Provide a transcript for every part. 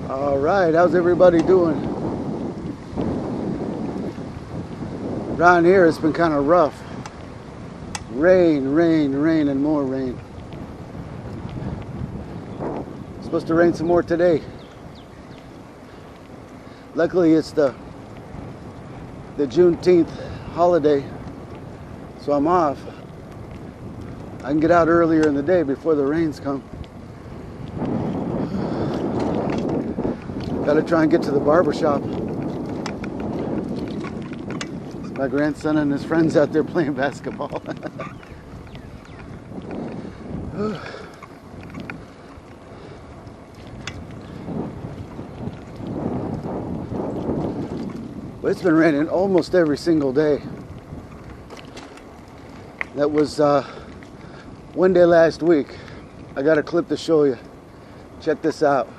All right, how's everybody doing? Around here it's been kind of rough. Rain, rain, rain, and more rain. It's supposed to rain some more today. Luckily it's the Juneteenth holiday, so I'm off. I can get out earlier in the day before the rains come. Gotta try and get to the barber shop. My grandson and his friends out there playing basketball. But it's been raining almost every single day. That was one day last week. I got a clip to show you. Check this out.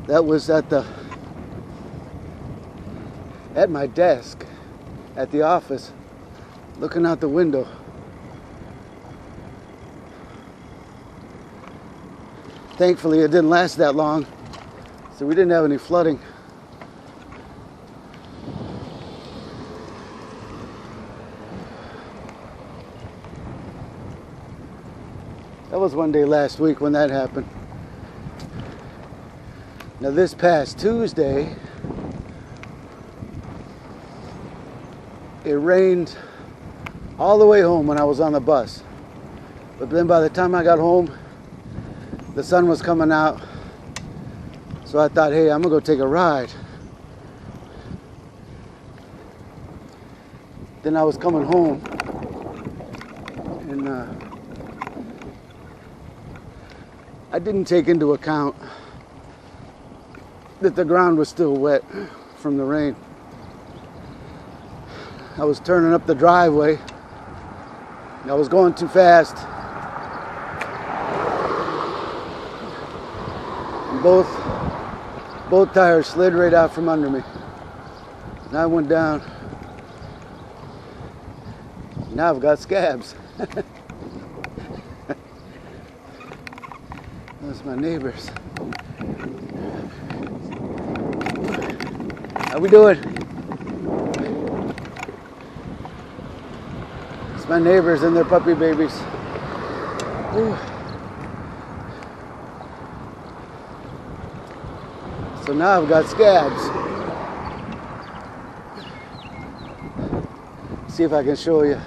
That was at my desk at the office, looking out the window. Thankfully, it didn't last that long, so we didn't have any flooding. That was one day last week when that happened. Now this past Tuesday, it rained all the way home when I was on the bus. But then by the time I got home, the sun was coming out. So I thought, hey, I'm gonna go take a ride. Then I was coming home and I didn't take into account that the ground was still wet from the rain. I was turning up the driveway. I was going too fast. And both tires slid right out from under me. And I went down. Now I've got scabs. Those are my neighbors. How we doing? It's my neighbors and their puppy babies. Ooh. So now I've got scabs. See if I can show you.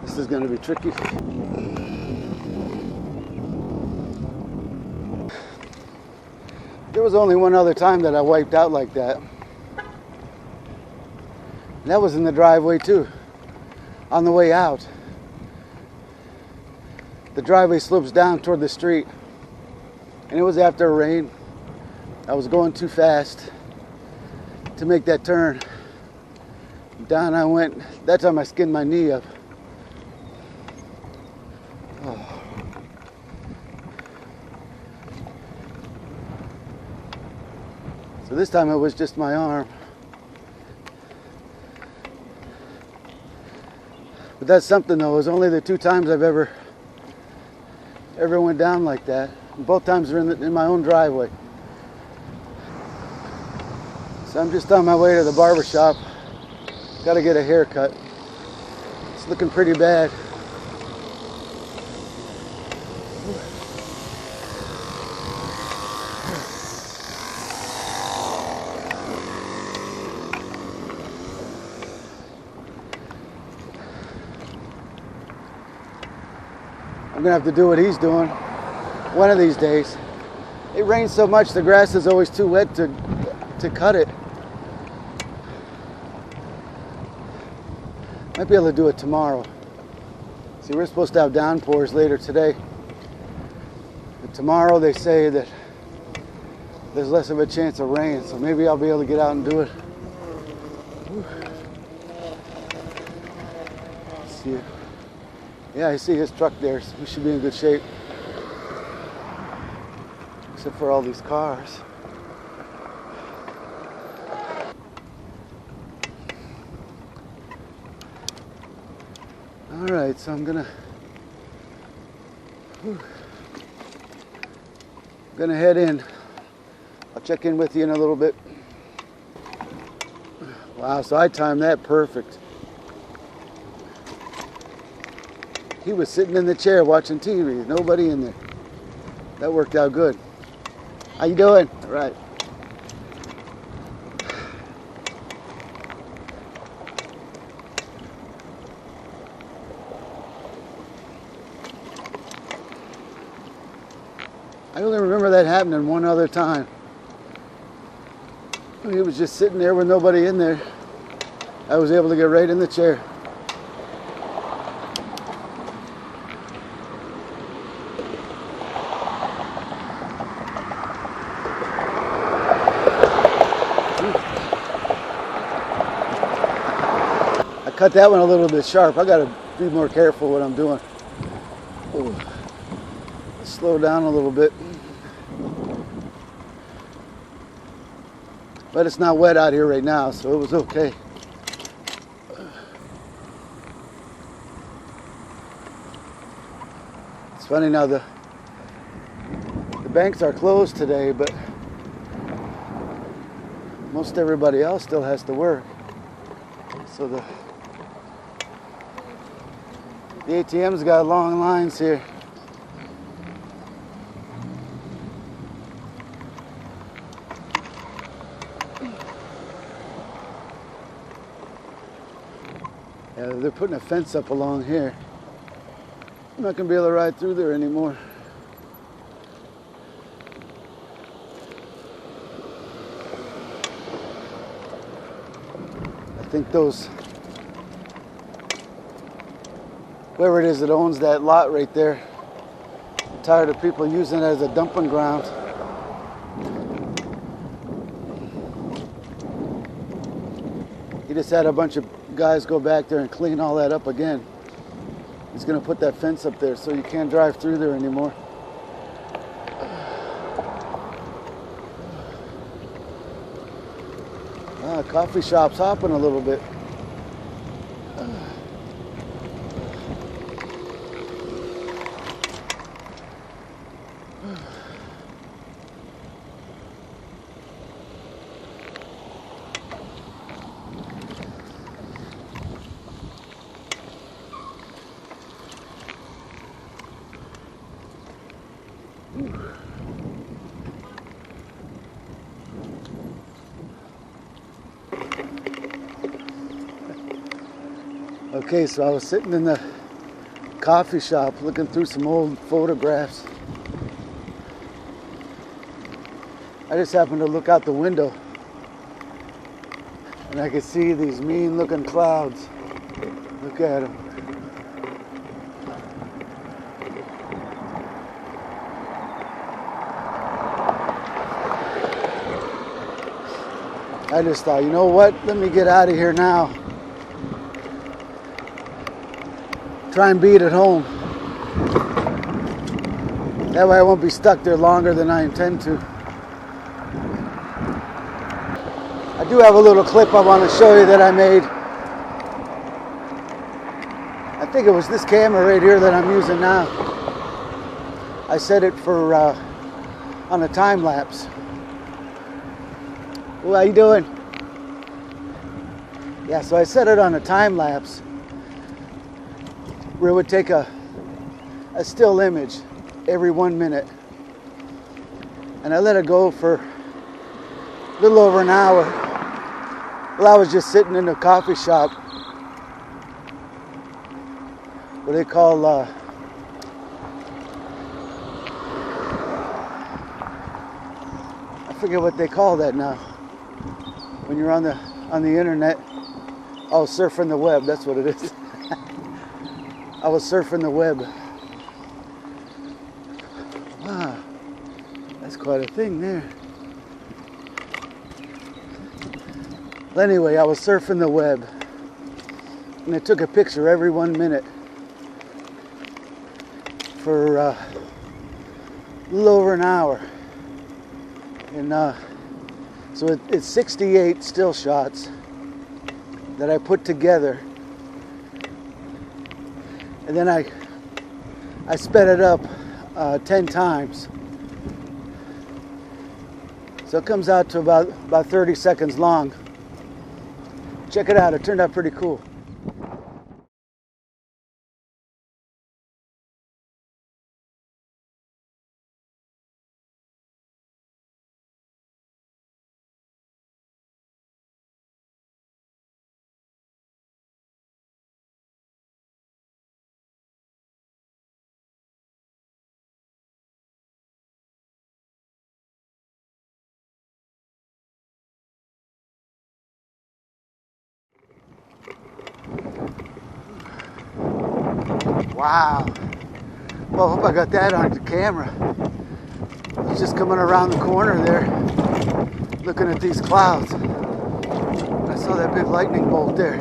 This is going to be tricky. There was only one other time that I wiped out like that. And that was in the driveway too, on the way out. The driveway slopes down toward the street, and it was after a rain. I was going too fast to make that turn. Down I went. That time I skinned my knee up. Oh. So this time it was just my arm. But that's something though. It was only the two times I've ever went down like that. And both times were in my own driveway. So I'm just on my way to the barber shop. Got to get a haircut. It's looking pretty bad. I'm gonna have to do what he's doing one of these days. It rains so much, the grass is always too wet to cut it. Might be able to do it tomorrow. See, we're supposed to have downpours later today. Tomorrow they say that there's less of a chance of rain, so maybe I'll be able to get out and do it. Whew. See it. Yeah, I see his truck there, so we should be in good shape. Except for all these cars. All right, so I'm gonna head in. I'll check in with you in a little bit. Wow, so I timed that perfect. He was sitting in the chair watching TV. Nobody in there. That worked out good. How you doing? All right. I only remember that happening one other time. He was just sitting there with nobody in there. I was able to get right in the chair. I cut that one a little bit sharp. I gotta be more careful what I'm doing. Ooh. Slow down a little bit. But it's not wet out here right now, so it was okay. It's funny now, the banks are closed today, but most everybody else still has to work. So the ATM's got long lines here. Yeah, they're putting a fence up along here. I'm not gonna be able to ride through there anymore. I think whoever it is that owns that lot right there, I'm tired of people using it as a dumping ground. He just had a bunch of guys go back there and clean all that up again. He's gonna put that fence up there so you can't drive through there anymore. Coffee shop's hopping a little bit. Okay, so I was sitting in the coffee shop looking through some old photographs. I just happened to look out the window and I could see these mean looking clouds. Look at them. I just thought, you know what? Let me get out of here now. Try and beat it home. That way I won't be stuck there longer than I intend to. I do have a little clip I want to show you that I made. I think it was this camera right here that I'm using now. I set it for on a time lapse. Well, how you doing? Yeah, so I set it on a time lapse where it would take a still image every 1 minute. And I let it go for a little over an hour. Well, I was just sitting in a coffee shop, what they call I forget what they call that now. When you're on the internet, oh, surfing the web, that's what it is. I was surfing the web. Wow. quite a thing there. Well, anyway, I was surfing the web, and I took a picture every 1 minute for a little over an hour. And so it's 68 still shots that I put together, and then I sped it up 10 times. So it comes out to about 30 seconds long. Check it out, it turned out pretty cool. Wow. Well, I hope I got that on the camera. I was just coming around the corner there, looking at these clouds. I saw that big lightning bolt there.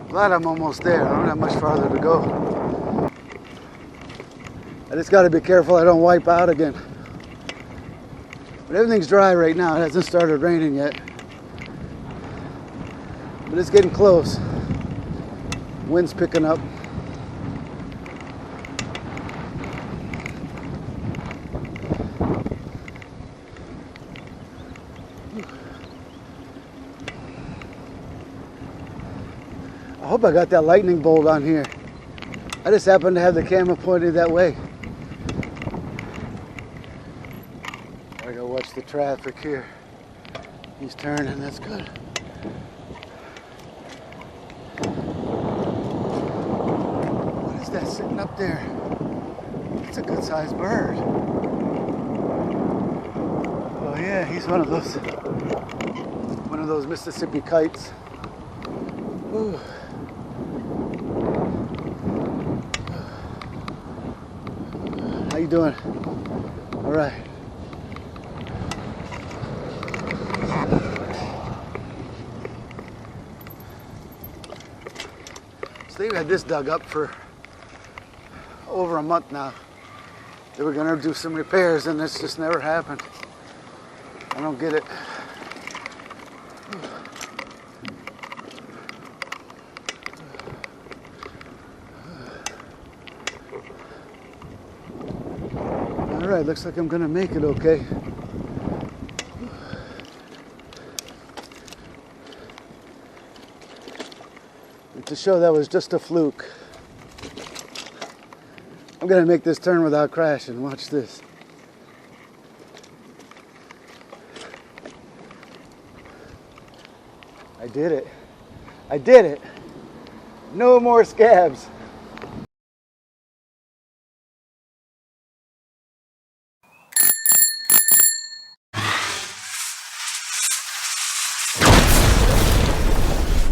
Glad I'm almost there. I don't have much farther to go. I just got to be careful I don't wipe out again. But everything's dry right now. It hasn't started raining yet. But it's getting close. Wind's picking up. I hope I got that lightning bolt on here. I just happened to have the camera pointed that way. I gotta watch the traffic here. He's turning, that's good. What is that sitting up there? It's a good sized bird. Oh yeah, he's one of those Mississippi kites. Ooh. How you doing? All right. So they've had this dug up for over a month now. They were gonna do some repairs and this just never happened. I don't get it. All right, looks like I'm gonna make it okay. And to show that was just a fluke, I'm gonna make this turn without crashing. Watch this. I did it. I did it. No more scabs.